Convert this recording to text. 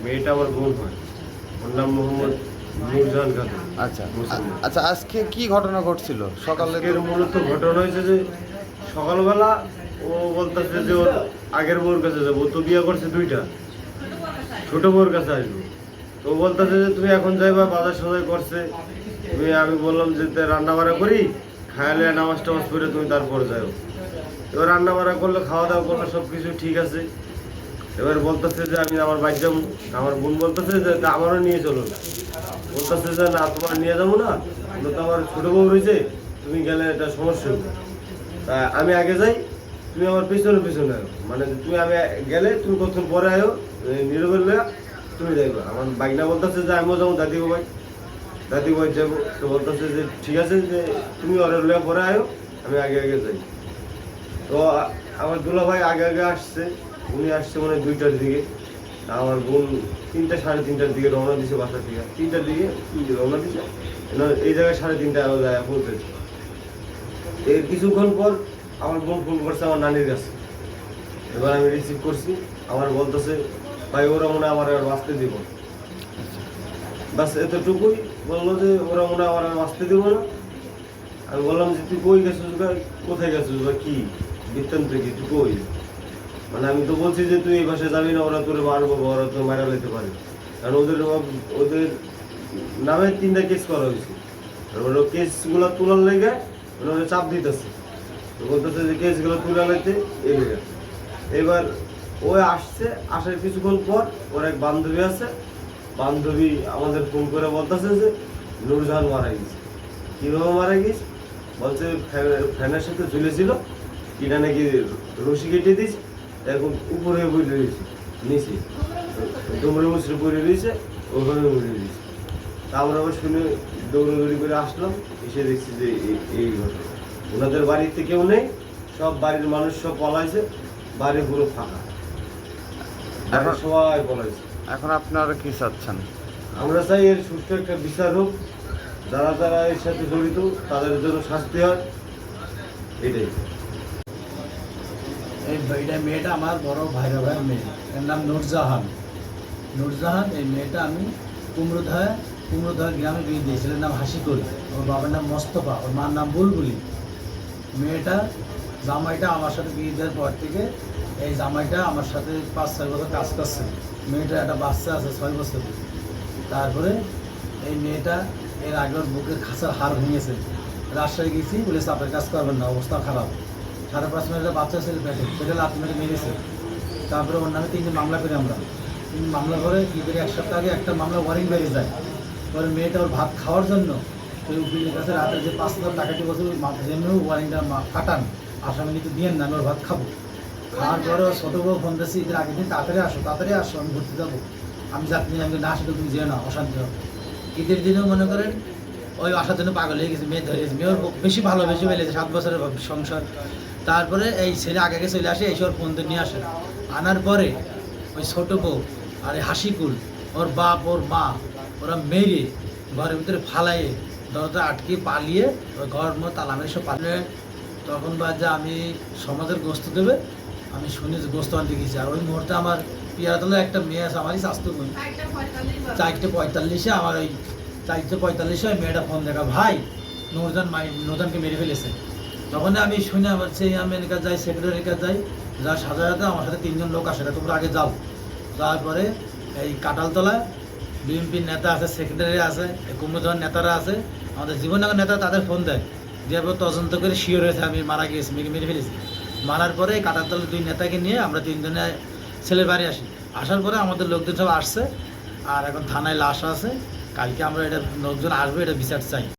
মেয়েটা আমার বোন হয়, ওর নাম মোহাম্মদ নূরজাহান খাতুন। আচ্ছা আচ্ছা, আজকে কি ঘটনা ঘটছিল সকালে? আজকের মূলত ঘটনা হয়েছে যে সকালবেলা ও বলতেছে যে ওর আগের বউর কাছে যাবো, ও তো বিয়ে করছে দুইটা, ছোট বউর কাছে আসবো। তো ও বলতেছে যে তুমি এখন যাইবা, বাজার সদাই করছে। আমি বললাম যে রান্না বাড়া করি, খায়ালে নামাজ টামাজ করে তুমি তারপর যাও। এবার রান্না বাড়া করলো, খাওয়া দাওয়া করলো, সব কিছু ঠিক আছে। এবার বলতেছে যে আমি আমার বাইক যাবো। আমার বোন বলতেছে যে আমারও নিয়ে চলো। বলতেছে যে না, তোমার নিয়ে যাবো না, ওটা তো আমার ছোটো বউ রয়েছে, তুমি গেলে এটা সমস্যা হবে। তা আমি আগে যাই, তুমি আমার পিছনে পিছনে আয়ো, মানে তুমি আমি গেলে তুমি কতক্ষণ পরে আয়ো, নীরবের লয়া তুমি যাইবা। আমার বাইক না বলতেছে যে আমিও যাবো দাদি ভাই যাবো। তো বলতেছে যে ঠিক আছে, যে তুমি ওরা লয়া পরে আয়ো, আমি আগে আগে যাই। তো আমার দুলা ভাই আগে আগে আসছে, উনি আসছে মানে 2টার দিকে। আমার বোন 3টা সাড়ে 3টার দিকে রওনা দিছে বাসা থেকে, 3টার দিকে রওনা দিছে, এই জায়গায় 3:30 যায় পৌঁছেছে। এর কিছুক্ষণ পর আমার বোন ফোন করছে আমার নানির কাছে। এবার আমি রিসিভ করছি, আমার বলতেছে ভাই ওরা মনে হয় আমার আর বাঁচতে দিব। বাস এতটুকুই বললো যে ওরা মনে হয় আমার আর বাঁচতে দিব না। আমি বললাম যে তুই কই গেছিস বা কোথায় গেছিস বা কি বৃত্তান্ত কি, তুই কই? মানে আমি তো বলছি যে তুই এই ভাষায় যাবি না, ওরা তোর মারবো বা ওরা তোর মারা লেতে পারে। কারণ ওদের নামে 3টা কেস করা হয়েছে। ওরা কেসগুলো তোলার লেগে ওরা চাপ দিতেছে, বলতেছে যে কেসগুলো তুলে লাইতে এই। এবার ও আসছে, আসার কিছুক্ষণ পর ওর এক বান্ধবী আছে, বান্ধবী আমাদের ফোন করে বলতেছে যে নূরজাহান মারা গেছে। কীভাবে মারা গেছে বলছে, ফ্যানের সাথে ঝুলেছিল, কিনা নাকি রশি কেটে দিয়েছে, এখন উপরে বইলে রয়েছে, নিচে ডুমরে মুচড়ে পড়ে রয়েছে, ওখানে মরে দিয়েছে। তা আমরা আবার শুনে দৌড়াদৌড়ি করে আসলাম, এসে দেখছি যে এই ঘটনা। ওনাদের বাড়িতে কেউ নেই, সব বাড়ির মানুষ সব পলাইছে, বাড়ি পুরো ফাঁকা, সবাই পলাইছে। এখন আপনারা কি চাচ্ছেন? আমরা চাই এর সুষ্ঠু একটা বিচার হোক, যারা যারা এর সাথে জড়িত তাদের জন্য শাস্তি হয়, এটাই। এইটা মেয়েটা আমার বড় ভাইয়ের মেয়ে, এর নাম নূরজাহান। এই মেয়েটা আমি কুমড়োদহ গ্রামে বিয়ে দিয়েছি। ছেলের নাম হাসিকুল, ওর বাবার নাম মোস্তফা, ওর মার নাম বুলবুলি। জামাইটা আমার সাথে বিয়ে দেওয়ার পর থেকে এই জামাইটা আমার সাথে 5-6 বছর কাজ করছে। মেয়েটার একটা বাচ্চা আছে 6 বছর। তারপরে এই মেয়েটা এর আগে ওর বুকের খাঁচার হাড় ভেঙেছে। রাজশাহী গেছি, বলে চাপের কাজ করবেন না, অবস্থা খারাপ। 5.5 মাসের বাচ্চা ছিল পেটে লাথি মেরে মেরেছে। তারপরে ওর নামে 3টি মামলা করি আমরা। 3 মামলা করে কী করে 1 সপ্তাহ আগে একটা মামলা ওয়ারিং বেরিয়ে যায়। পরে মেয়েটা ওর ভাত খাওয়ার জন্য ওই উকিলের কাছে রাতে যে 5,000 টাকাটি বছর যেমনি ওয়ারিংটা কাটান, আসামি নিতে দিয়েন না, আমি ওর ভাত খাবো। খাওয়ার পরে ওর ছোটো বউ ফোন দিয়েছি, ঈদের আগের দিন তাড়াতাড়ি আসো, আমি ঘুরতে যাবো। আমি যাচ্ছি, আমি না আসলে তুমি যেও না, অশান্তি হবে। ঈদের দিনেও মনে করেন ওই আসার জন্য পাগল হয়ে গেছে, মেয়ে ধরে গেছে। মেয়ের বেশি ভালোবেসে ফেলেছে, 7 বছরের সংসার। তারপরে এই ছেলে আগে আগে চলে আসে, এইসব ফোন দিয়ে নিয়ে আসে। আনার পরে ওই ছোটো বউ আর এই হাসিকুল, ওর বাপ ওর মা, ওরা মেরে ঘরের ভিতরে ফালাইয়ে দরজা আটকে পালিয়ে ওই ঘর মতো তালা মেরে সব পালিয়ে। তখন বাজে আমি সমাজের গোস্ত দেবে, আমি শুনি যে গোস্ত আনতে গেছি। আর ওই মুহূর্তে আমার পিয়ারতলা একটা মেয়ে আছে, আমারই স্বাস্থ্য বোন, 4:45 আমার ওই 4:45 ওই মেয়েটা ফোন দেখা, ভাই নূরজাহানকে মেরে ফেলেছে। তখন আমি শুনে আমার চেয়ারম্যানের কাছে যাই, সেক্রেটারির কাছে যাই, যা সাজাতে আমার সাথে 3 জন লোক আসে, তোমরা আগে যাও। যাওয়ার পরে এই কাঁঠালতলায় বিএনপির নেতা আছে, সেক্রেটারি আছে, কুমড়োদহের নেতারা আছে, আমাদের জীবননগর নেতা, তাদের ফোন দেয়, যেভাবে তদন্ত করে শিওর হয়েছে আমি মারা গিয়েছি, মেরে ফেলেছি। মারার পরে কাঁঠালতলার 2 নেতাকে নিয়ে আমরা 3 জনে ছেলের বাড়ি আসি। আসার পরে আমাদের লোকজন সব আসছে, আর এখন থানায় লাশ আছে। কালকে আমরা এটা লোকজন আসবে, এটা বিচার চাই।